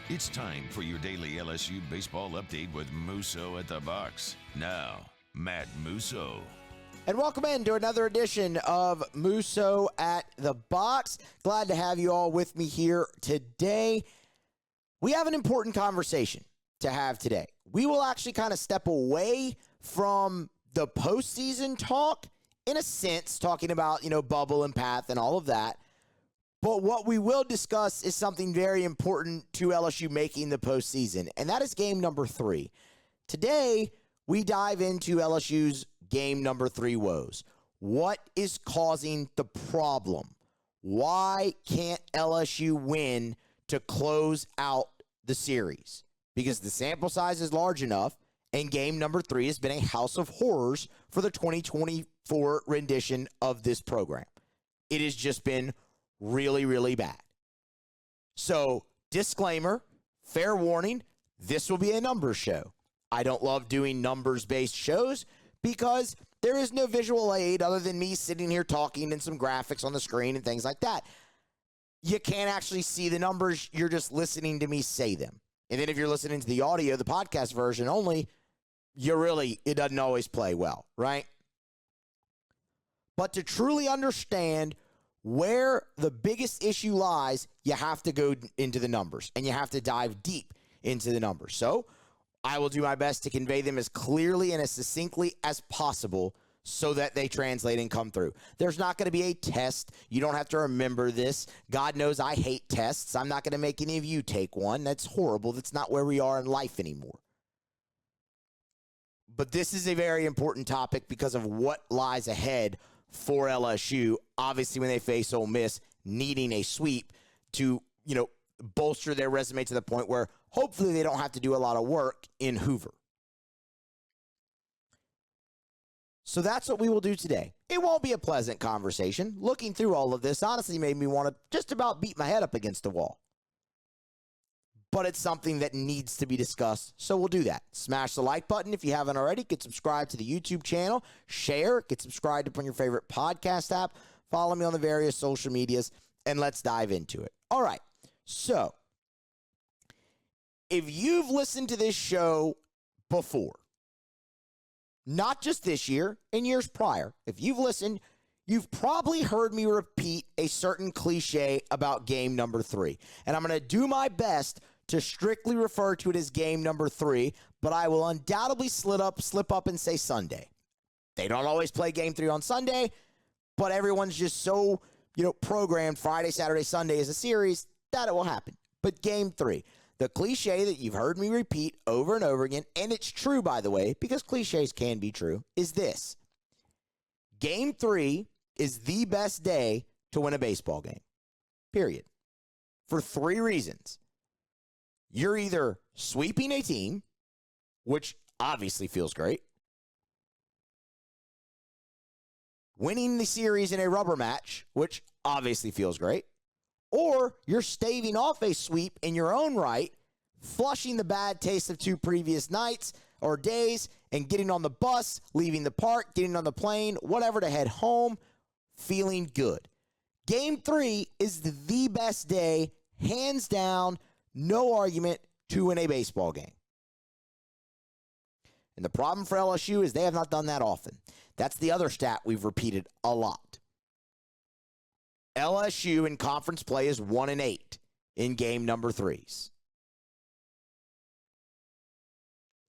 It's time for your daily LSU baseball update with Musso at the box. Now, Matt Musso. And welcome into another edition of Musso at the box. Glad to have you all with me here today. We have an important conversation to have today. We will actually kind of step away from the postseason talk, in a sense, talking about, bubble and path and all of that. But what we will discuss is something very important to LSU making the postseason, and that is game number 3. Today, we dive into LSU's game number 3 woes. What is causing the problem? Why can't LSU win to close out the series? Because the sample size is large enough, and game number 3 has been a house of horrors for the 2024 rendition of this program. It has just been really, really bad. So, disclaimer, fair warning, this will be a numbers show. I don't love doing numbers-based shows because there is no visual aid other than me sitting here talking and some graphics on the screen and things like that. You can't actually see the numbers. You're just listening to me say them. And then if you're listening to the audio, the podcast version only, it doesn't always play well, right? But to truly understand where the biggest issue lies, you have to go into the numbers, and you have to dive deep into the numbers. So I will do my best to convey them as clearly and as succinctly as possible so that they translate and come through. There's not going to be a test. You don't have to remember this. God knows I hate tests. I'm not going to make any of you take one. That's horrible. That's not where we are in life anymore. But this is a very important topic because of what lies ahead for LSU, obviously when they face Ole Miss, needing a sweep to, bolster their resume to the point where hopefully they don't have to do a lot of work in Hoover. So that's what we will do today. It won't be a pleasant conversation. Looking through all of this honestly made me want to just about beat my head up against the wall. But it's something that needs to be discussed, so we'll do that. Smash the like button if you haven't already. Get subscribed to the YouTube channel. Share. Get subscribed upon your favorite podcast app. Follow me on the various social medias, and let's dive into it. All right, so if you've listened to this show before, not just this year, in years prior, if you've listened, you've probably heard me repeat a certain cliche about game number 3, and I'm going to do my best to strictly refer to it as game number 3, but I will undoubtedly slip up and say Sunday. They don't always play game 3 on Sunday, but everyone's just so, programmed Friday, Saturday, Sunday as a series that it will happen. But game 3, the cliche that you've heard me repeat over and over again, and it's true, by the way, because cliches can be true, is this. Game 3 is the best day to win a baseball game, period, for 3 reasons. You're either sweeping a team, which obviously feels great, winning the series in a rubber match, which obviously feels great, or you're staving off a sweep in your own right, flushing the bad taste of 2 previous nights or days, and getting on the bus, leaving the park, getting on the plane, whatever, to head home, feeling good. Game 3 is the best day, hands down, no argument, to win a baseball game. And the problem for LSU is they have not done that often. That's the other stat we've repeated a lot. LSU in conference play is 1-8 in game number 3s.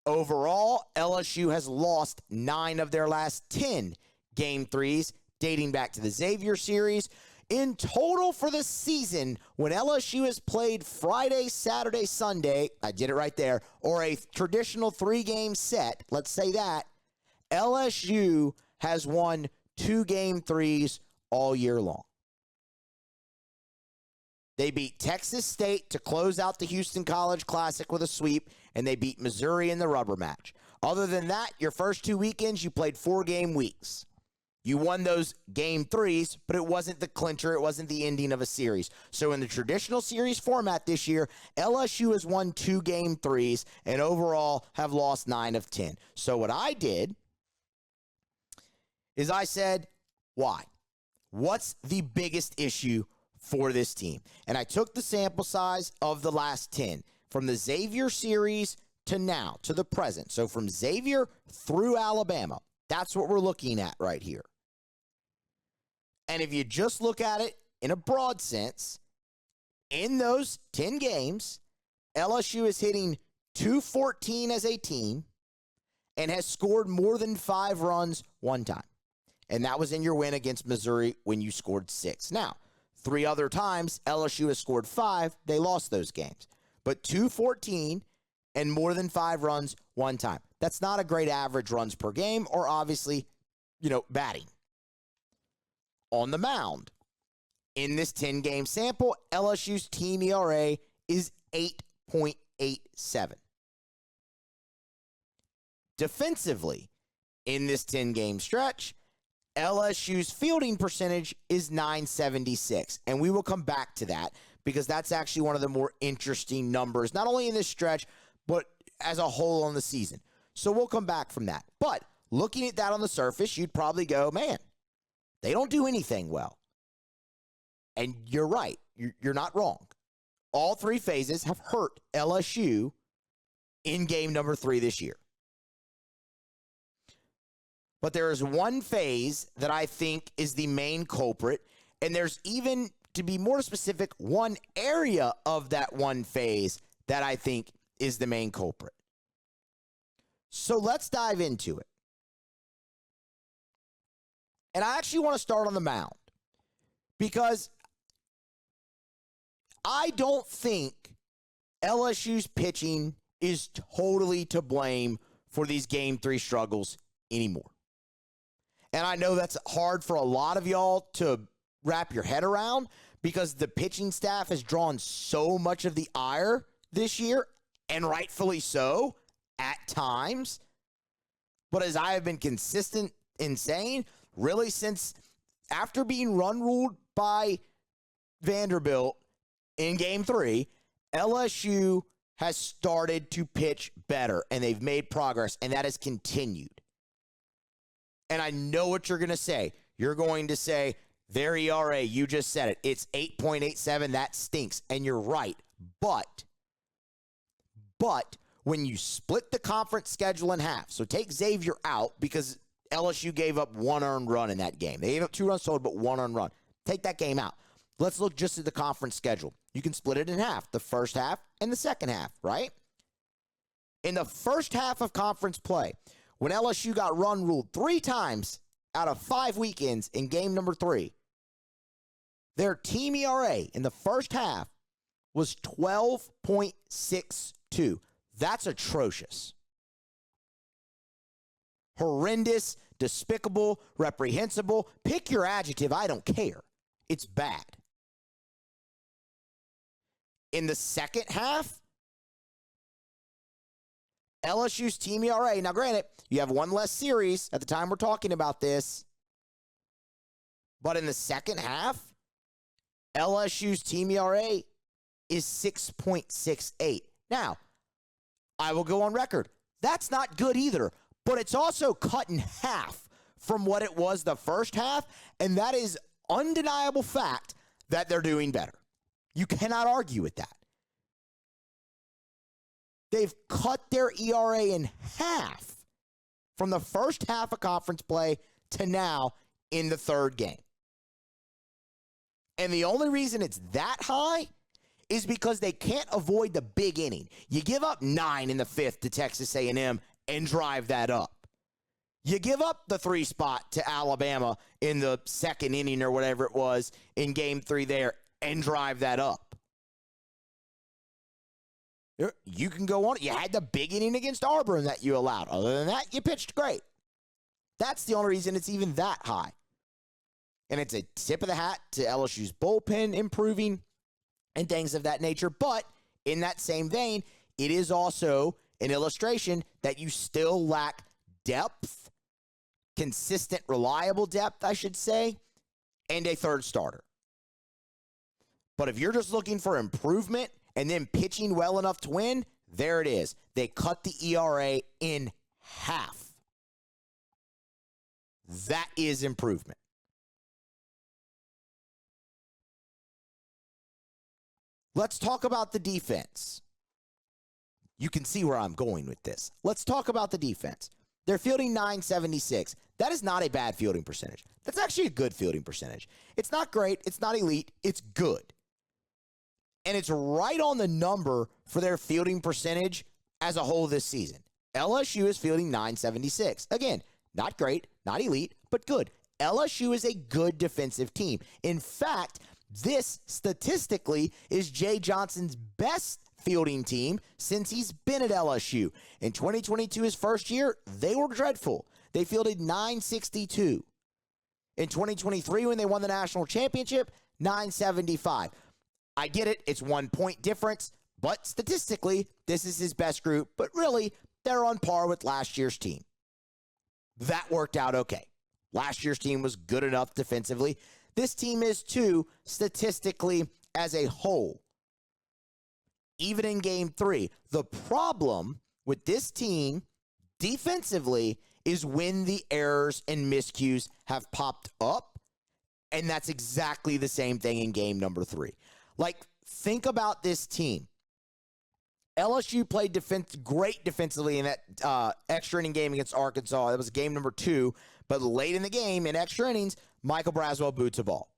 Overall, LSU has lost 9 of their last 10 game 3s, dating back to the Xavier series. In total for the season, when LSU has played Friday, Saturday, Sunday, I did it right there, or a traditional 3-game set, let's say that, LSU has won 2 game 3s all year long. They beat Texas State to close out the Houston College Classic with a sweep, and they beat Missouri in the rubber match. Other than that, your first 2 weekends, you played 4-game weeks. You won those game 3s, but it wasn't the clincher. It wasn't the ending of a series. So in the traditional series format this year, LSU has won 2 game 3s and overall have lost 9 of 10. So what I did is I said, why? What's the biggest issue for this team? And I took the sample size of the last 10. from the Xavier series to now, to the present. So from Xavier through Alabama, that's what we're looking at right here. And if you just look at it in a broad sense, in those 10 games, LSU is hitting 214 as a team and has scored more than 5 runs one time. And that was in your win against Missouri when you scored 6. Now, 3 other times, LSU has scored 5. They lost those games. But 214 and more than 5 runs one time. That's not a great average runs per game or obviously, batting. On the mound, in this 10-game sample, LSU's team ERA is 8.87. Defensively, in this 10-game stretch, LSU's fielding percentage is .976, and we will come back to that because that's actually one of the more interesting numbers, not only in this stretch, but as a whole on the season. So we'll come back from that. But looking at that on the surface, you'd probably go, man, they don't do anything well. And you're right. You're not wrong. All 3 phases have hurt LSU in game number 3 this year. But there is one phase that I think is the main culprit, and there's even, to be more specific, one area of that one phase that I think is the main culprit. So let's dive into it. And I actually want to start on the mound because I don't think LSU's pitching is totally to blame for these game 3 struggles anymore. And I know that's hard for a lot of y'all to wrap your head around because the pitching staff has drawn so much of the ire this year, and rightfully so at times. But as I have been consistent in saying, really since after being run-ruled by Vanderbilt in game 3, LSU has started to pitch better, and they've made progress, and that has continued. And I know what you're going to say. You're going to say, their ERA, you just said it, it's 8.87, that stinks. And you're right. But when you split the conference schedule in half, so take Xavier out because LSU gave up 1 earned run in that game. They gave up 2 runs total, but 1 earned run. Take that game out. Let's look just at the conference schedule. You can split it in half, the first half and the second half, right? In the first half of conference play, when LSU got run-ruled 3 times out of 5 weekends in game number 3, their team ERA in the first half was 12.62. That's atrocious. Horrendous, despicable, reprehensible. Pick your adjective, I don't care. It's bad. In the second half, LSU's team ERA, now granted, you have 1 less series at the time we're talking about this, but in the second half, LSU's team ERA is 6.68. Now, I will go on record. That's not good either, but it's also cut in half from what it was the first half, and that is undeniable fact that they're doing better. You cannot argue with that. They've cut their ERA in half from the first half of conference play to now in the 3rd game. And the only reason it's that high is because they can't avoid the big inning. You give up 9 in the 5th to Texas A&M and drive that up. You give up the 3 spot to Alabama in the 2nd inning or whatever it was in game 3 there and drive that up. You can go on. You had the big inning against Auburn that you allowed. Other than that, you pitched great. That's the only reason it's even that high. And it's a tip of the hat to LSU's bullpen improving and things of that nature. But in that same vein, it is also an illustration that you still lack depth, consistent, reliable depth, I should say, and a 3rd starter. But if you're just looking for improvement and then pitching well enough to win, there it is. They cut the ERA in half. That is improvement. Let's talk about the defense. You can see where I'm going with this. Let's talk about the defense. They're fielding 976. That is not a bad fielding percentage. That's actually a good fielding percentage. It's not great. It's not elite. It's good. And it's right on the number for their fielding percentage as a whole this season. LSU is fielding 976. Again, not great, not elite, but good. LSU is a good defensive team. In fact, this statistically is Jay Johnson's best fielding team since he's been at LSU. In 2022, his first year, they were dreadful. They fielded 962. In 2023, when they won the national championship, 975. I get it. It's 1 point difference, but statistically, this is his best group. But really, they're on par with last year's team. That worked out okay. Last year's team was good enough defensively. This team is too, statistically, as a whole. Even in game 3, the problem with this team defensively is when the errors and miscues have popped up, and that's exactly the same thing in game number 3. Like, think about this team. LSU played great defensively in that extra inning game against Arkansas. That was game number 2, but late in the game, in extra innings, Michael Braswell boots a ball.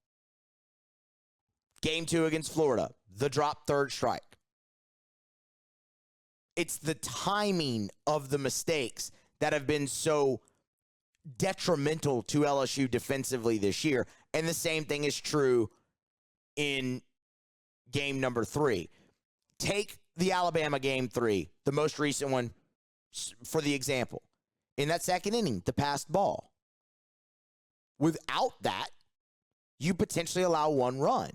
Game 2 against Florida, the drop third strike. It's the timing of the mistakes that have been so detrimental to LSU defensively this year. And the same thing is true in game number 3. Take the Alabama game 3, the most recent one, for the example. In that second inning, the passed ball. Without that, you potentially allow 1 run.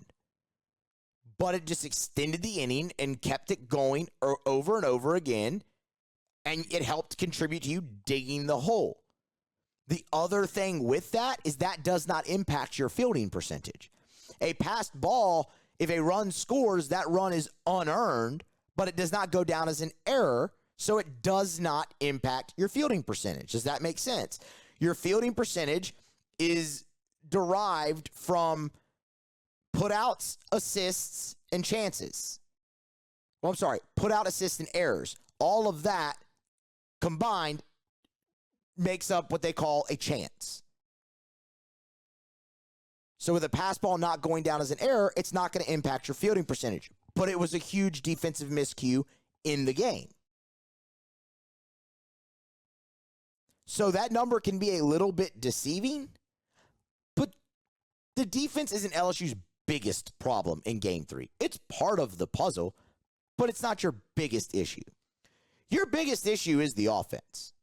But it just extended the inning and kept it going over and over again, and it helped contribute to you digging the hole. The other thing with that is that does not impact your fielding percentage. A passed ball, if a run scores, that run is unearned, but it does not go down as an error, so it does not impact your fielding percentage. Does that make sense? Your fielding percentage is derived from putouts, assists, and chances. Well, I'm sorry, putout, assists, and errors. All of that combined makes up what they call a chance. So with a pass ball not going down as an error, it's not going to impact your fielding percentage. But it was a huge defensive miscue in the game. So that number can be a little bit deceiving, but the defense isn't LSU's biggest problem in game 3. It's part of the puzzle, but it's not your biggest issue. Your biggest issue is the offense,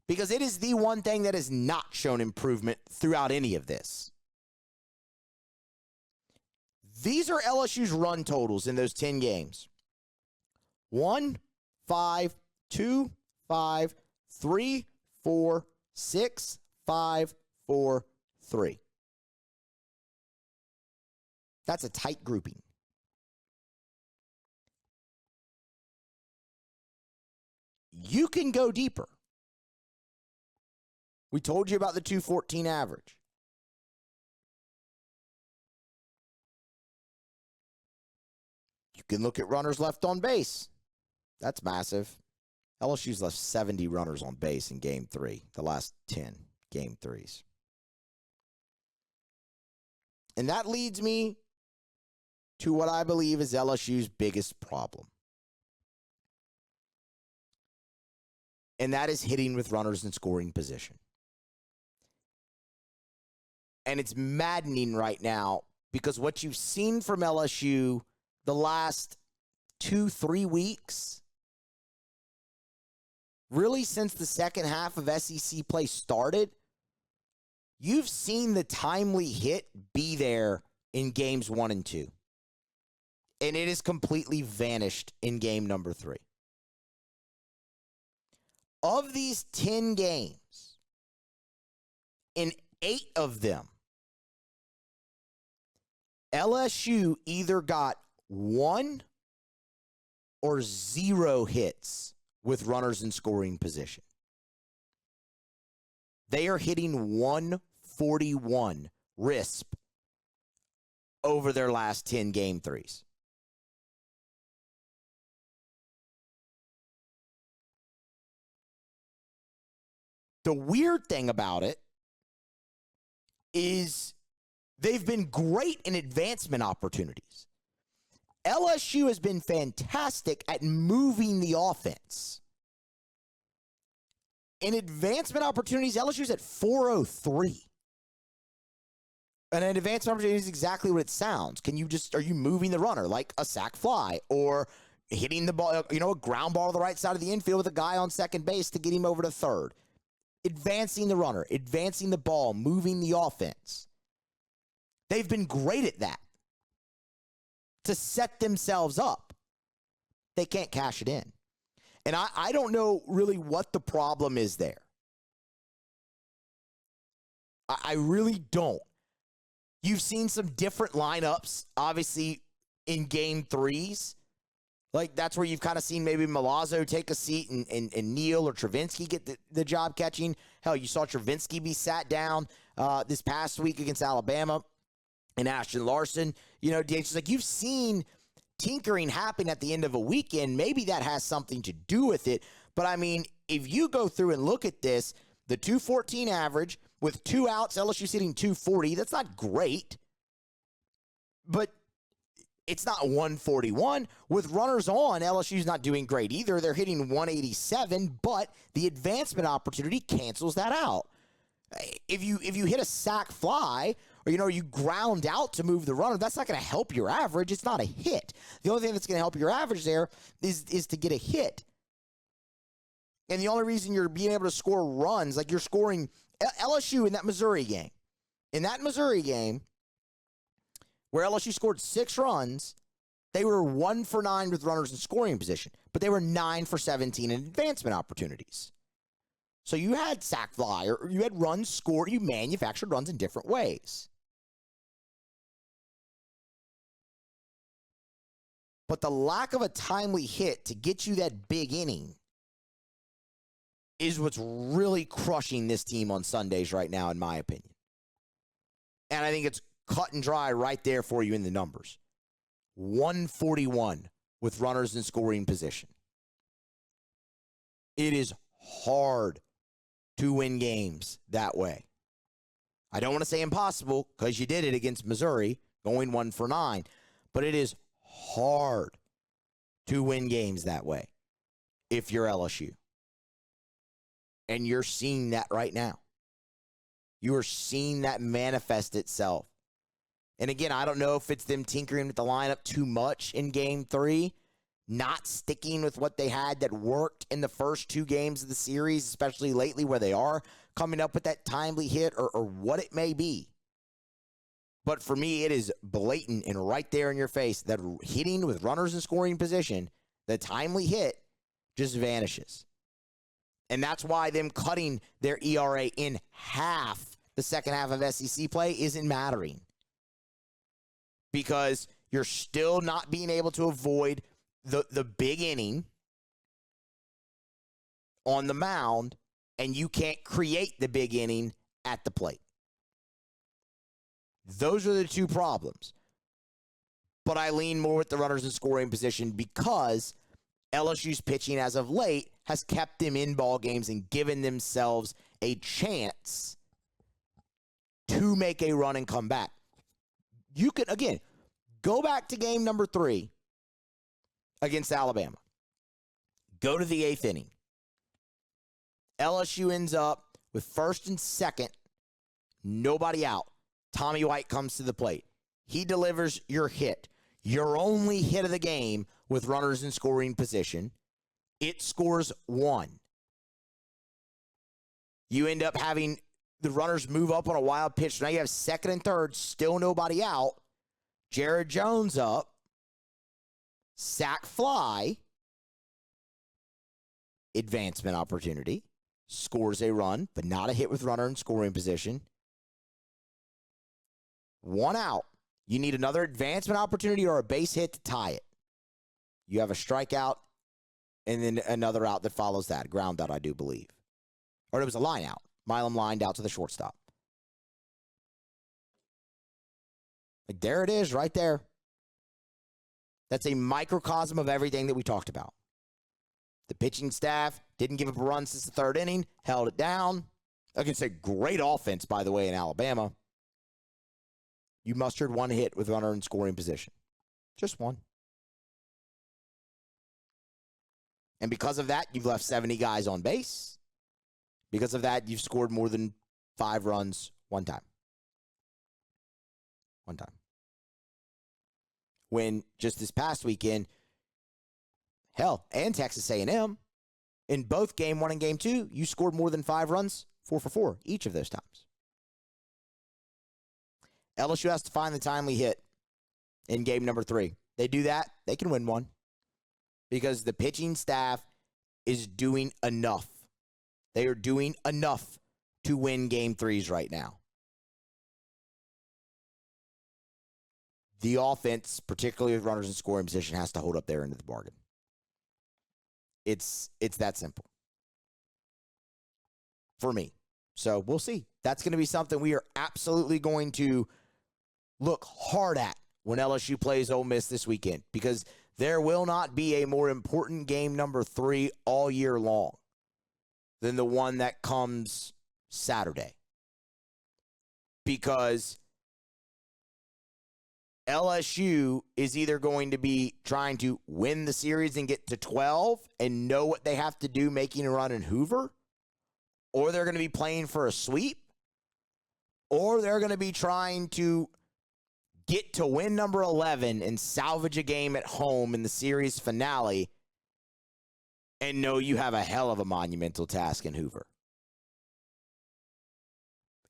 because it is the one thing that has not shown improvement throughout any of this. These are LSU's run totals in those 10 games. 1, 5, 2, 5, 3, 4, 6, 5, 4, 3. That's a tight grouping. You can go deeper. We told you about the 214 average. You can look at runners left on base. That's massive. LSU's left 70 runners on base in game 3, the last 10 game 3s. And that leads me to what I believe is LSU's biggest problem. And that is hitting with runners in scoring position. And it's maddening right now because what you've seen from LSU the last 2-3 weeks, really since the second half of SEC play started, you've seen the timely hit be there in games 1 and 2. And it has completely vanished in game number 3. Of these 10 games, in 8 of them, LSU either got 1 or 0 hits with runners in scoring position. They are hitting 141 RISP over their last 10 game 3s. The weird thing about it is they've been great in advancement opportunities. LSU has been fantastic at moving the offense. In advancement opportunities, LSU's at 403. And an advancement opportunity is exactly what it sounds. Are you moving the runner like a sack fly or hitting the ball, a ground ball to the right side of the infield with a guy on second base to get him over to third? Advancing the runner, advancing the ball, moving the offense. They've been great at that to set themselves up. They can't cash it in. And I don't know really what the problem is there. I really don't. You've seen some different lineups, obviously, in game threes. Like, that's where you've kind of seen maybe Milazzo take a seat and Neal or Travinsky get the job catching. Hell, you saw Travinsky be sat down this past week against Alabama and Ashton Larson. It's like you've seen tinkering happen at the end of a weekend. Maybe that has something to do with it. But, I mean, if you go through and look at this, the 214 average with 2 outs, LSU's hitting 240. That's not great. But it's not 141. With runners on, LSU's not doing great either. They're hitting 187, but the advancement opportunity cancels that out. If you hit a sack fly or you ground out to move the runner, that's not going to help your average. It's not a hit. The only thing that's going to help your average there is to get a hit. And the only reason you're being able to score runs, like you're scoring LSU in that Missouri game. In that Missouri game, where LSU scored 6 runs, they were 1 for 9 with runners in scoring position, but they were 9 for 17 in advancement opportunities. So you had sack fly, or you had runs scored, you manufactured runs in different ways. But the lack of a timely hit to get you that big inning is what's really crushing this team on Sundays right now, in my opinion. And I think it's cut and dry right there for you in the numbers. 141 with runners in scoring position. It is hard to win games that way. I don't want to say impossible because you did it against Missouri, going 1 for 9, but it is hard to win games that way if you're LSU. And you're seeing that right now. You are seeing that manifest itself. And again, I don't know if it's them tinkering with the lineup too much in game 3, not sticking with what they had that worked in the first 2 games of the series, especially lately where they are coming up with that timely hit or what it may be. But for me, it is blatant and right there in your face that hitting with runners in scoring position, the timely hit just vanishes. And that's why them cutting their ERA in half the second half of SEC play isn't mattering. Because you're still not being able to avoid the big inning on the mound, and you can't create the big inning at the plate. Those are the 2 problems. But I lean more with the runners in scoring position because LSU's pitching as of late has kept them in ball games and given themselves a chance to make a run and come back. You can, again, go back to game number 3 against Alabama. Go to the 8th inning. LSU ends up with first and second, nobody out. Tommy White comes to the plate. He delivers your hit, your only hit of the game with runners in scoring position. It scores 1. You end up having the runners move up on a wild pitch. Now you have second and third, still nobody out. Jared Jones up. Sack fly. Advancement opportunity. Scores a run, but not a hit with runner in scoring position. 1 out. You need another advancement opportunity or a base hit to tie it. You have a strikeout and then another out that follows that. Ground out, I do believe. Or it was a line out. Milam lined out to the shortstop. Like, there it is right there. That's a microcosm of everything that we talked about. The pitching staff didn't give up a run since the 3rd inning, held it down. against a great offense, by the way, in Alabama, you mustered one hit with runner in scoring position. Just one. And because of that, you've left 70 guys on base. Because of that, you've scored more than 5 runs one time. One time. When just this past weekend, hell, and Texas A&M, in both game 1 and game 2, you scored more than 5 runs, 4 for 4, each of those times. LSU has to find the timely hit in game number 3. They do that, they can win one. Because the pitching staff is doing enough. They are doing enough to win game 3s right now. The offense, particularly with runners in scoring position, has to hold up their end of the bargain. It's that simple. For me. So we'll see. That's going to be something we are absolutely going to look hard at when LSU plays Ole Miss this weekend. Because there will not be a more important game number 3 all year long than the one that comes Saturday. Because LSU is either going to be trying to win the series and get to 12 and know what they have to do making a run in Hoover, or they're going to be playing for a sweep, or they're going to be trying to get to win number 11 and salvage a game at home in the series finale and know you have a hell of a monumental task in Hoover.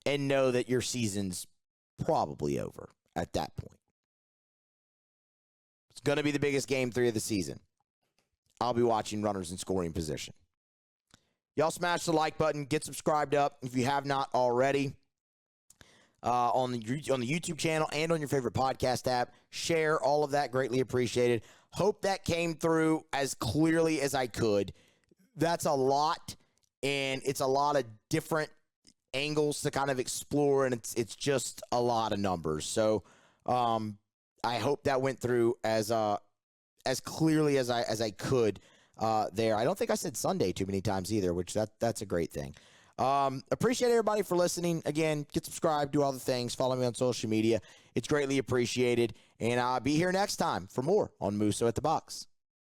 And know that your season's probably over at that point. It's going to be the biggest game 3 of the season. I'll be watching runners in scoring position. Y'all smash the like button. Get subscribed up if you have not already. On the YouTube channel and on your favorite podcast app. Share all of that. Greatly appreciated. Hope that came through as clearly as I could. That's a lot, and it's a lot of different angles to kind of explore, and it's just a lot of numbers. So I hope that went through as clearly as I could there. I don't think I said Sunday too many times either, which that's a great thing. Appreciate everybody for listening. Again, get subscribed, do all the things. Follow me on social media. It's greatly appreciated. And I'll be here next time for more on Musso at the Box.